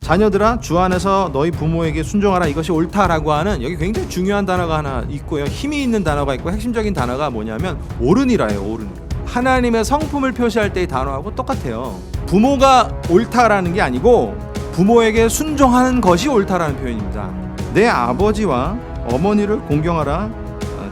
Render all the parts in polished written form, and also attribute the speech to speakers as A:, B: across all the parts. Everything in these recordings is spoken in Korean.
A: 자녀들아 주 안에서 너희 부모에게 순종하라 이것이 옳다라고 하는 여기 굉장히 중요한 단어가 하나 있고요. 힘이 있는 단어가 있고 핵심적인 단어가 뭐냐면 옳으니라예요. 옳으니. 하나님의 성품을 표시할 때의 단어하고 똑같아요. 부모가 옳다라는 게 아니고 부모에게 순종하는 것이 옳다라는 표현입니다. 내 아버지와 어머니를 공경하라.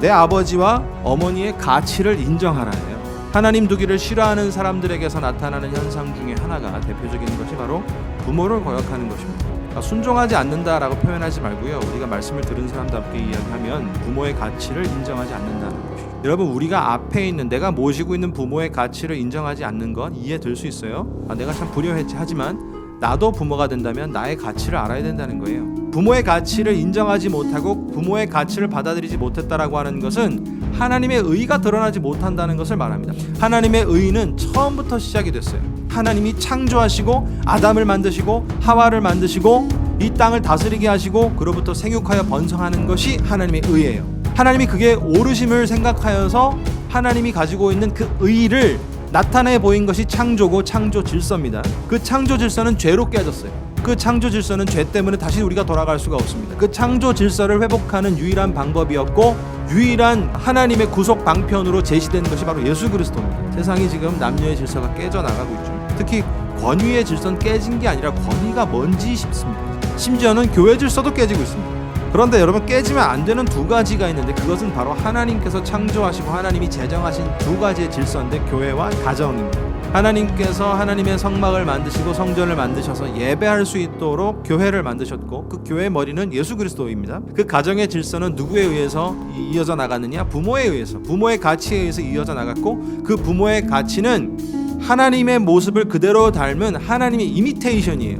A: 내 아버지와 어머니의 가치를 인정하라예요. 하나님 두기를 싫어하는 사람들에게서 나타나는 현상 중에 하나가 대표적인 것이 바로 부모를 거역하는 것입니다. 그러니까 순종하지 않는다라고 표현하지 말고요. 우리가 말씀을 들은 사람답게 이야기하면 부모의 가치를 인정하지 않는다는 것이죠. 여러분, 우리가 앞에 있는 내가 모시고 있는 부모의 가치를 인정하지 않는 건 이해될 수 있어요. 내가 참 불효했지. 하지만 나도 부모가 된다면 나의 가치를 알아야 된다는 거예요. 부모의 가치를 인정하지 못하고 부모의 가치를 받아들이지 못했다라고 하는 것은 하나님의 의가 드러나지 못한다는 것을 말합니다. 하나님의 의는 처음부터 시작이 됐어요. 하나님이 창조하시고 아담을 만드시고 하와를 만드시고 이 땅을 다스리게 하시고 그로부터 생육하여 번성하는 것이 하나님의 의예요. 하나님이 그게 옳으심을 생각하여서 하나님이 가지고 있는 그 의를 나타내 보인 것이 창조고 창조 질서입니다. 그 창조 질서는 죄로 깨졌어요. 그 창조 질서는 죄 때문에 다시 우리가 돌아갈 수가 없습니다. 그 창조 질서를 회복하는 유일한 방법이었고 유일한 하나님의 구속 방편으로 제시된 것이 바로 예수 그리스도입니다. 세상이 지금 남녀의 질서가 깨져나가고 있죠. 특히 권위의 질서는 깨진 게 아니라 권위가 뭔지 싶습니다. 심지어는 교회 질서도 깨지고 있습니다. 그런데 여러분, 깨지면 안 되는 두 가지가 있는데 그것은 바로 하나님께서 창조하시고 하나님이 제정하신 두 가지의 질서인데 교회와 가정입니다. 하나님께서 하나님의 성막을 만드시고 성전을 만드셔서 예배할 수 있도록 교회를 만드셨고 그 교회의 머리는 예수 그리스도입니다. 그 가정의 질서는 누구에 의해서 이어져 나갔느냐? 부모에 의해서, 부모의 가치에 의해서 이어져 나갔고 그 부모의 가치는 하나님의 모습을 그대로 닮은 하나님의 이미테이션이에요.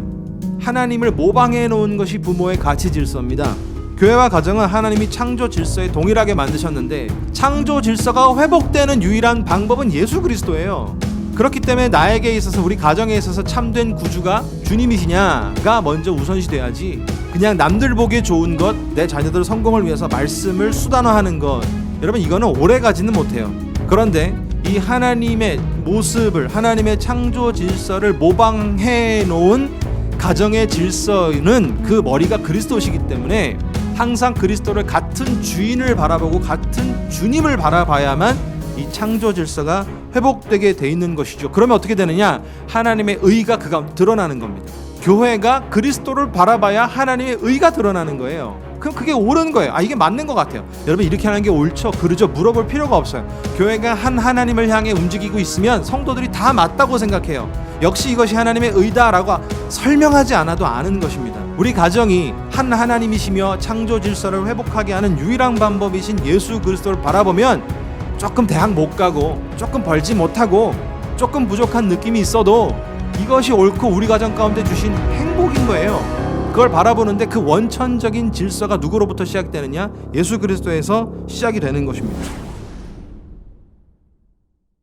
A: 하나님을 모방해 놓은 것이 부모의 가치 질서입니다. 교회와 가정은 하나님이 창조 질서에 동일하게 만드셨는데 창조 질서가 회복되는 유일한 방법은 예수 그리스도예요. 그렇기 때문에 나에게 있어서 우리 가정에 있어서 참된 구주가 주님이시냐가 먼저 우선시 돼야지 그냥 남들 보기에 좋은 것, 내 자녀들 성공을 위해서 말씀을 수단화하는 것, 여러분 이거는 오래가지는 못해요. 그런데 이 하나님의 모습을, 하나님의 창조 질서를 모방해 놓은 가정의 질서는 그 머리가 그리스도시기 때문에 항상 그리스도를 같은 주인을 바라보고 같은 주님을 바라봐야만 이 창조 질서가 회복되게 돼 있는 것이죠. 그러면 어떻게 되느냐? 하나님의 의가 그가 드러나는 겁니다. 교회가 그리스도를 바라봐야 하나님의 의가 드러나는 거예요. 그럼 그게 옳은 거예요. 이게 맞는 것 같아요. 여러분, 이렇게 하는 게 옳죠? 그러죠? 물어볼 필요가 없어요. 교회가 한 하나님을 향해 움직이고 있으면 성도들이 다 맞다고 생각해요. 역시 이것이 하나님의 의다라고 설명하지 않아도 아는 것입니다. 우리 가정이 한 하나님이시며 창조 질서를 회복하게 하는 유일한 방법이신 예수 그리스도를 바라보면 조금 대학 못 가고 조금 벌지 못하고 조금 부족한 느낌이 있어도 이것이 옳고 우리 가정 가운데 주신 행복인 거예요. 그걸 바라보는데 그 원천적인 질서가 누구로부터 시작되느냐? 예수 그리스도에서 시작이 되는 것입니다.